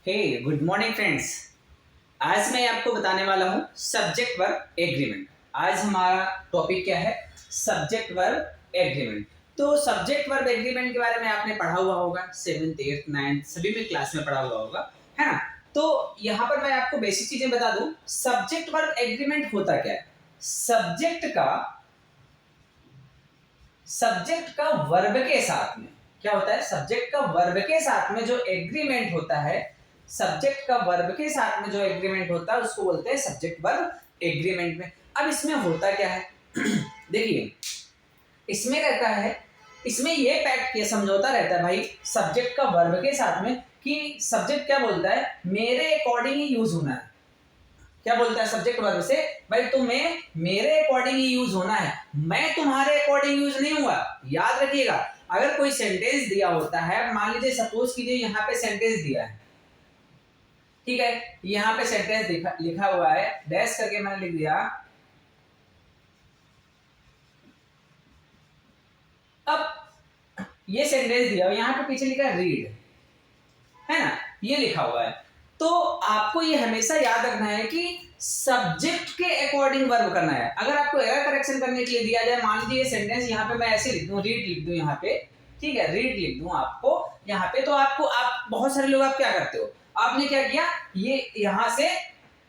हे good morning friends. आज मैं आपको बताने वाला हूँ सब्जेक्ट वर्ब एग्रीमेंट। आज हमारा टॉपिक क्या है? Subject verb agreement. तो सब्जेक्ट वर्ब एग्रीमेंट के बारे में आपने पढ़ा हुआ होगा, 7th 8th 9th सभी में क्लास में पढ़ा हुआ होगा, है ना। तो यहाँ पर मैं आपको बेसिक चीजें बता दूं। सब्जेक्ट वर्ब एग्रीमेंट होता क्या है? सब्जेक्ट का वर्ब के साथ में क्या होता है? सब्जेक्ट का वर्ब के साथ में जो एग्रीमेंट होता है, सब्जेक्ट का वर्ब के साथ में जो एग्रीमेंट होता है उसको बोलते हैं सब्जेक्ट वर्ब एग्रीमेंट में। अब इसमें होता क्या है? देखिए, इसमें रहता है, इसमें ये पैक्ट ये समझौता रहता है भाई सब्जेक्ट का वर्ब के साथ में कि सब्जेक्ट क्या बोलता है, मेरे अकॉर्डिंग ही यूज होना है। क्या बोलता है सब्जेक्ट वर्ब से? भाई तुम्हें मेरे अकॉर्डिंग ही यूज होना है, मैं तुम्हारे अकॉर्डिंग यूज नहीं हुआ। याद रखिएगा, अगर कोई सेंटेंस दिया होता है, मान लीजिए सपोज कीजिए यहाँ पे सेंटेंस दिया है, ठीक है, यहाँ पे सेंटेंस लिखा हुआ है, डैश करके मैंने लिख दिया। अब ये सेंटेंस दिया, यहाँ पे पीछे लिखा है रीड, है ना, ये लिखा हुआ है। तो आपको ये हमेशा याद रखना है कि सब्जेक्ट के अकॉर्डिंग वर्ब करना है। अगर आपको एरर करेक्शन करने के लिए दिया जाए, मान लीजिए ये सेंटेंस यहाँ पे मैं ऐसे लिख दूं, रीड लिख दूं यहाँ पे, ठीक है, रीड लिख दूं आपको यहाँ पे, तो आप बहुत सारे लोग आप क्या करते हो, आपने क्या किया, ये यहाँ से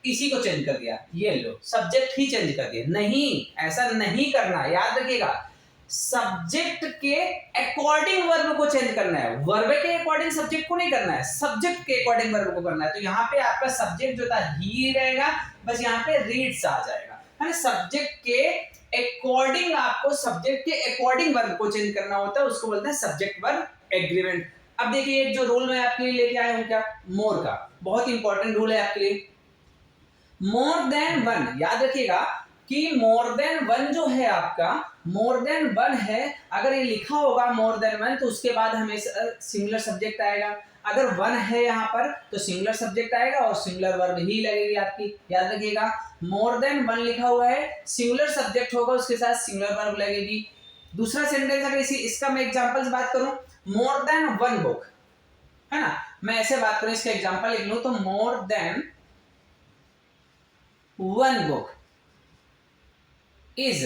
इसी को चेंज कर दिया, ये लो सब्जेक्ट ही चेंज कर दिया। नहीं, ऐसा नहीं करना, याद रखिएगा। सब्जेक्ट के अकॉर्डिंग वर्ब को चेंज करना है, वर्ब के अकॉर्डिंग सब्जेक्ट को नहीं करना है, सब्जेक्ट के अकॉर्डिंग वर्ब को करना है। तो यहाँ पे आपका सब्जेक्ट जो था ही रहेगा, बस यहाँ पे रीड्स आ जाएगा, है। सब्जेक्ट के अकॉर्डिंग, आपको सब्जेक्ट के अकॉर्डिंग वर्ब को चेंज करना होता है, उसको बोलते हैं सब्जेक्ट वर्ब एग्रीमेंट। अब देखिए, एक जो रूल मैं आपके लिए लेके आया हूँ, क्या, मोर का, बहुत इंपॉर्टेंट रूल है आपके लिए, मोर देन वन। याद रखिएगा कि मोर देन वन जो है आपका, मोर देन वन है, अगर ये लिखा होगा मोर देन वन तो उसके बाद हमेशा सिंगुलर सब्जेक्ट आएगा। अगर वन है यहाँ पर तो सिंगुलर सब्जेक्ट आएगा और सिंगुलर वर्ब ही लगेगी आपकी। याद रखिएगा, मोर देन वन लिखा हुआ है, सिंगुलर सब्जेक्ट होगा, उसके साथ सिंगुलर वर्ब लगेगी। दूसरा सेंटेंस, अगर इसका मैं एग्जांपल्स बात करूं, मोर देन वन बुक, है ना, मैं ऐसे बात करूं, इसका एग्जांपल लिख लूं तो more than one book is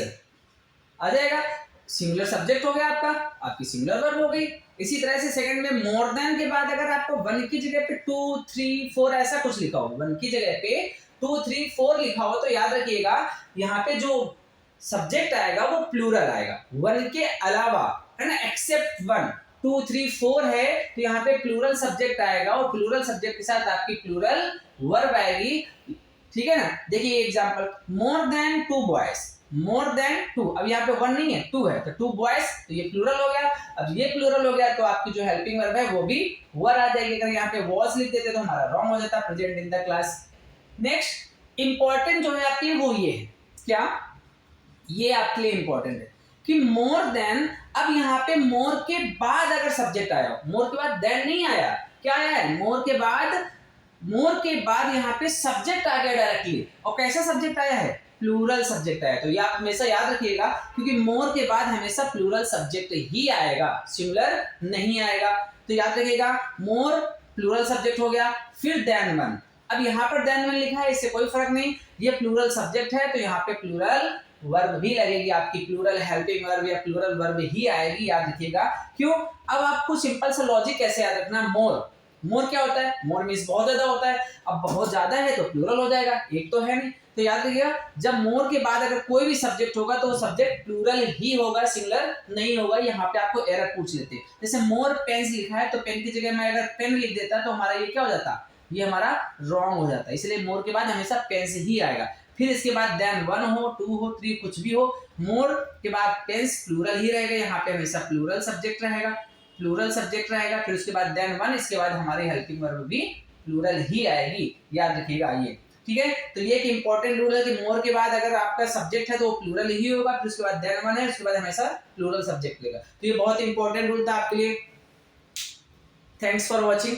आ जाएगा, सिंगुलर सब्जेक्ट हो गया आपका, आपकी सिंगुलर वर्ब हो गई। इसी तरह से सेकंड में मोर देन के बाद अगर आपको वन की जगह पे 2 3 4 ऐसा कुछ लिखा हो, वन की जगह पे 2 3 4 लिखा हो, तो याद रखिएगा यहाँ पे जो सब्जेक्ट आएगा वो प्लूरल आएगा, वन के अलावा, है ना, एक्सेप्ट वन। 2 3 4 है तो यहाँ पे प्लूरल सब्जेक्ट आएगा और प्लूरल सब्जेक्ट के साथ आपकी प्लूरल वर्ब आएगी, ठीक है ना। देखिए example, more than 2 boys, more than 2, अब यहाँ पे 1 नहीं है 2 है, तो 2 बॉयज, तो ये प्लूरल हो गया। अब ये प्लूरल हो गया तो आपकी जो हेल्पिंग वर्ब है वो भी वर आ जाएगी। अगर यहाँ पे वॉज लिख देते तो हमारा रॉन्ग हो जाता, present in the class. Next important जो है आपके लिए वो ये है, क्या, ये आपके लिए इंपॉर्टेंट है कि मोर देन, अब यहाँ पे मोर के बाद अगर सब्जेक्ट आया, मोर के बाद देन नहीं आया, क्या आया है, मोर के बाद यहाँ पे सब्जेक्ट आ गया डायरेक्टली, और कैसा सब्जेक्ट आया है, प्लूरल सब्जेक्ट आया। तो ये आप हमेशा याद रखिएगा, क्योंकि मोर के बाद हमेशा प्लूरल सब्जेक्ट ही आएगा, सिंगुलर नहीं आएगा। तो याद रखिएगा, मोर प्लूरल सब्जेक्ट हो गया, फिर देन वन। अब यहाँ पर देन वन लिखा है, इससे कोई फर्क नहीं, ये प्लूरल सब्जेक्ट है तो यहाँ पे प्लूरल वर्ब भी लगेगी, आपकी प्लूरल हेल्पिंग वर्ब या प्लूरल वर्ब ही आएगी। याद रखिएगा, क्यों। अब आपको सिंपल सा लॉजिक कैसे याद रखना, मोर, मोर क्या होता है, मोर मीन्स बहुत ज्यादा होता है, अब बहुत ज्यादा है तो प्लूरल हो जाएगा, एक तो है नहीं। तो याद रखिएगा, जब मोर के बाद अगर कोई भी सब्जेक्ट होगा तो वो सब्जेक्ट प्लूरल ही होगा, सिंगुलर नहीं होगा। यहाँ पे आपको एरर पूछ लेते हैं, जैसे मोर पेन्स लिखा है तो पेन की जगह मैं अगर पेन लिख देता तो हमारा ये क्या हो जाता, ये हमारा रॉन्ग हो जाता, इसलिए मोर के बाद हमेशा पेन्स ही आएगा। फिर इसके बाद देन 1 हो 2 हो 3 कुछ भी हो, मोर के बाद पेन्स प्लूरल ही रहेगा, यहाँ पे हमेशा प्लूरल सब्जेक्ट रहेगा, प्लूरल सब्जेक्ट रहेगा। फिर उसके बाद देन 1, इसके बाद हमारी हेल्पिंग वर्ब भी प्लूरल ही आएगी। याद रखिएगा ये, ठीक है। तो ये एक इंपॉर्टेंट रूल है कि मोर के बाद अगर आपका सब्जेक्ट है तो वो प्लूरल ही होगा, फिर उसके बाद देन 1 है, उसके बाद हमेशा प्लूरल सब्जेक्ट लेगा। तो ये बहुत इंपॉर्टेंट रूल था आपके लिए। Thanks for watching.